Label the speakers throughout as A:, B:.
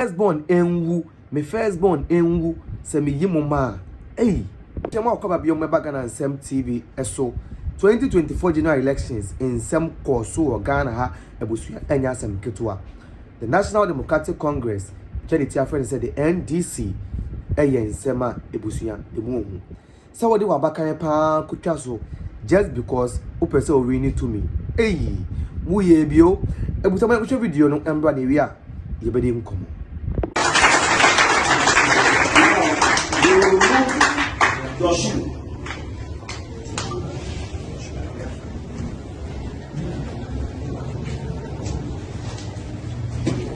A: Firstborn enwu, me firstborn enwu, se me yimoma. Hey, Chama Okaba Bioma Bagana and Sem TV, so 2024 general elections in Sem Koso or Ghana ha Ebusuya Enya Aseidu Nketiah. The National Democratic Congress, Nketiah friend said the NDC Eyen Sema Ebusuya Emu. So what do Wabakane pa kutwaso just because upese o win to me. Hey, mu ye bio ebusama ko video no embra ne wi a ye bede nkomo.
B: Your shoe.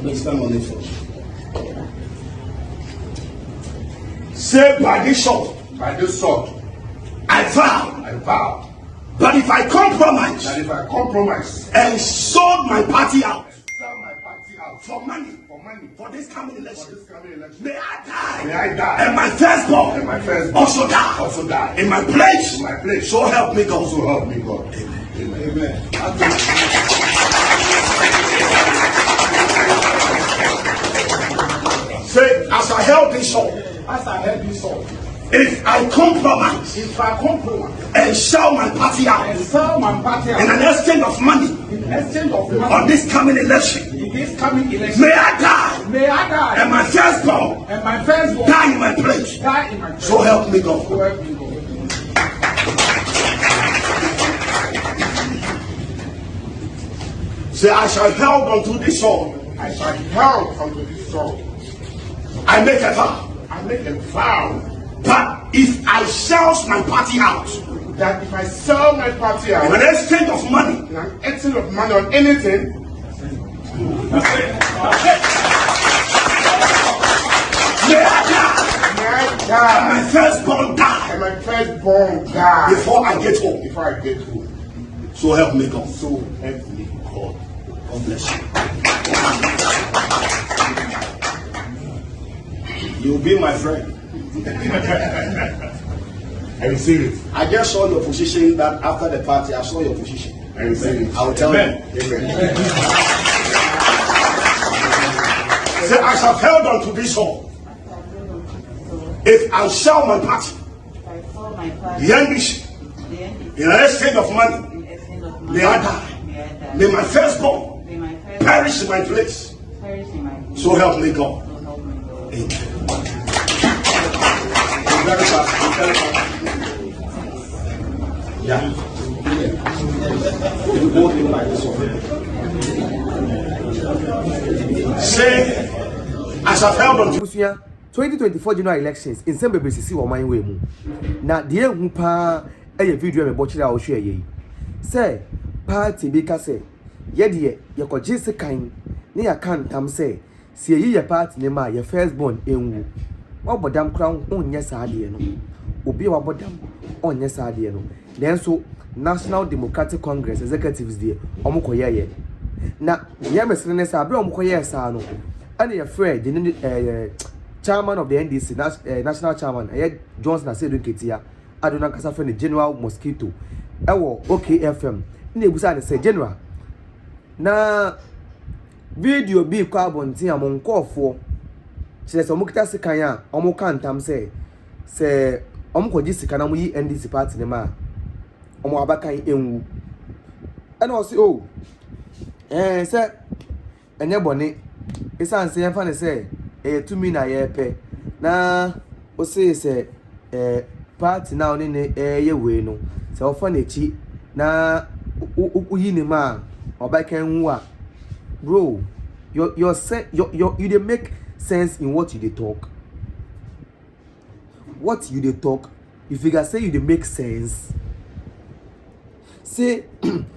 B: Let's stand on it first. Say by this sword, I vow. But if I compromise, and sold my party out, for money, for this coming election, may I die, and my firstborn, also die, in my place, so help me God. Amen. Say, as I held this sword, if I compromise, and sell my party out, in an exchange of money, on this coming election, may I die, and my firstborn, die in my place, so help me God. Say, I shall hold unto this sword. I make a vow. But if I sell my party out,
C: in an
B: exchange of money,
C: on anything,
B: may I die, and my firstborn die, before I get home. So help me God. God bless you. You'll be my friend.
C: I receive it.
B: I just saw your position that after the party, I saw your position.
C: I receive it.
B: I will tell you. Amen. Say, I shall held on to this hall. If I sell my party, the NDC, in an exchange of money, may I die. May my firstborn perish in my place. So help me God. Amen. Very fast. Yeah. Say, as I've held on to
A: 2024 general elections in some BBC wo man we mu. Na de ehu pa eye video me bochira wo hwe ye. Say, party bi ka say, ye de ye koje sekan ne ya kan tam say, si ye party ne ma ye firstborn enwu. Wabodam crown onye saade no obi wabodam onye saade no then so National Democratic Congress executives there omokoye na ye mesene ne sa abre omokoye sa no ane ye friend the chairman of the NDC national chairman Johnson Aseidu Nketiah adona kasa friend the General Mosquito ewo OKFM na ebusa ne say general na video bi kwa abontin amonkofo Chile so mukita sikan ya omo kan tam se omo koji sika na mo yi NDC party ne ma omo abakan enwu ana o si o se enye bone isan se yemfa ne se tumi na ye pe na o se party na oni ne ye we no se ofa na chi na uyi ne ma obakan enwu a bro you dey make sense in what you dey talk. What you dey talk, if you can say you dey make sense. Say,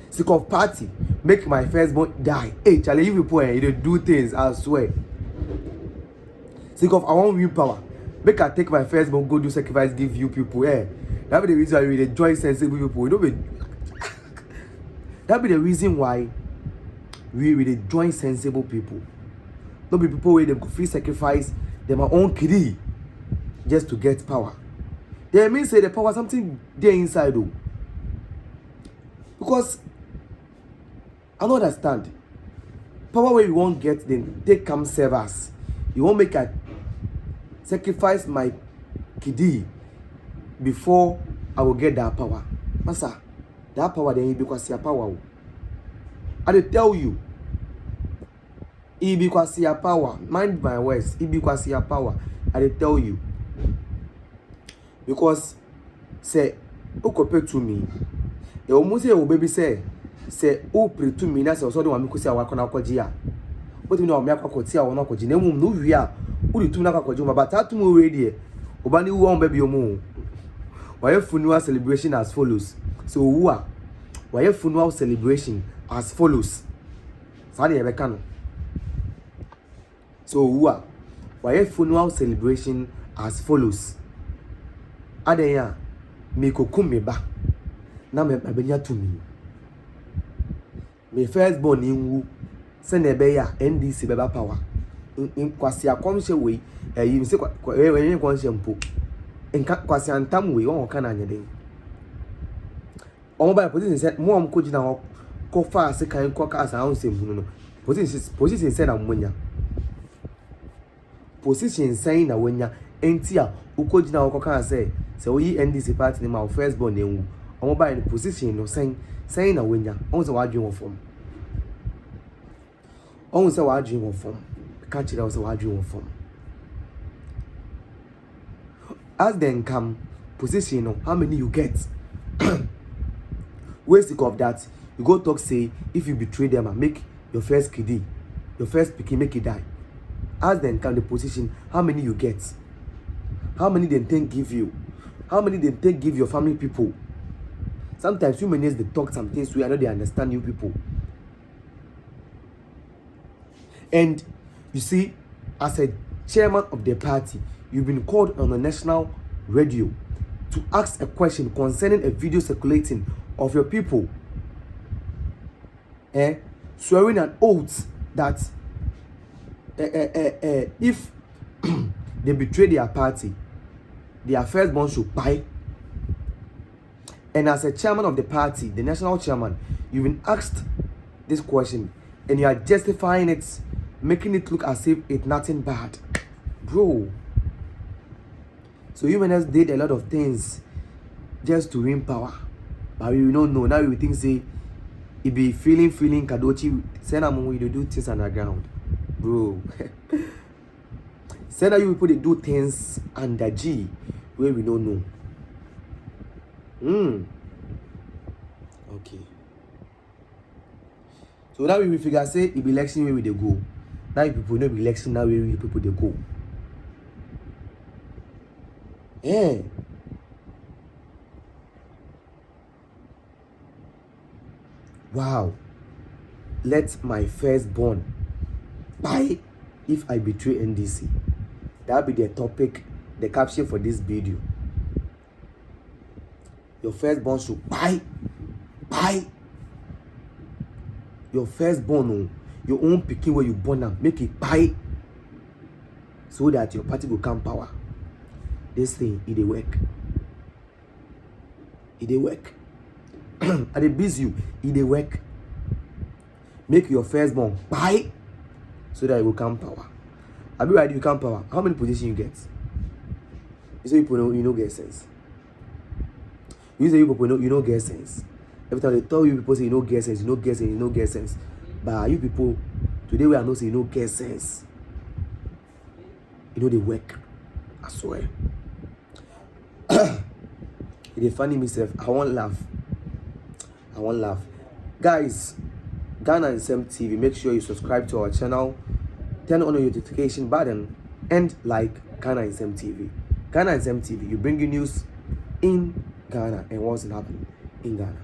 A: sick of party, make my firstborn die. Hey, Charlie, you people, you dey do things, I swear. Sick of I want win power, make I take my firstborn go do sacrifice, give you people. That be the reason why we dey join sensible people. We don't be. That be the reason why we dey join sensible people. Don't be people where they go free sacrifice them own kiddy just to get power. They mean say the power something there inside though. Because I don't understand. Power where we won't get them, they come serve us. You won't make I sacrifice my kiddy before I will get that power. Masa, that power then because your power. I dey tell you, because your power. Mind my words, because your power. I dey tell you. Because say, who compared to me? You almost say, oh baby say, who pray to me? That's also the one because I work on Alcogia. But you know, I'm not going to no we are. Who do na kwajo but that mo we there. Obani wo on baby omo. Why funeral celebration as follows. So who are? Why funeral celebration as follows. Sadi ebeka no. So who are? Why funeral celebration as follows. Adeya me kokum me ba. Na me benya to me. Me first born in send a beya NDC beba power. In kwasi akomhye we yi se we kwonhye mpo enka kwasi antam we won ka na nyeden omo ba position say mo am ko gina ho ko fa ase kan ko ka asa ansem hunu no position say na monya position say na wonya enti a uko gina ho ko ka say we yi NDC party ni ma first born enwu omo ba ni position no say na wonya on say wa dwen wo fom on say wa dwen wo fom catch it out so what you from. As then come position how many you get. Where's the of that? You go talk say if you betray them and make your first kiddie, your first picking make it die. As then come the position how many you get. How many they think give you? How many they think give your family people? Sometimes humans they talk some things we are not they understand you people. And you see, as a chairman of the party, you've been called on the national radio to ask a question concerning a video circulating of your people, swearing an oath that if they betray their party, their firstborn should buy. And as a chairman of the party, the national chairman, you've been asked this question and you are justifying it, making it look as if it's nothing bad, bro. So humans did a lot of things just to win power, but we don't know. Now we think say it be feeling kadochi. Say na we do things underground, bro. Say that you people they do things under G where we don't know. Okay. So now we figure say it be election where we they go. Now people know be election now where people they go. Yeah. Wow. Let my firstborn buy if I betray NDC. That'll be the topic, the caption for this video. Your firstborn should buy. Your firstborn, your own picking where you born them, make it buy so that your party will come power. This thing, it work. It work. And they busy you, it work. Make your firstborn buy so that it will come power. I be ready to come power. How many positions you get? You say people know you know get sense. You say people know you know get sense. Every time they tell you people say you know get sense, you know get sense, you know get sense. But you people today we are not saying you know get sense. You know they work. I swear. It's funny myself. I won't laugh. Guys, Ghana NDC TV, make sure you subscribe to our channel, turn on the notification button, and like Ghana NDC TV. Ghana NDC TV, you bring you news in Ghana and what's happening in Ghana.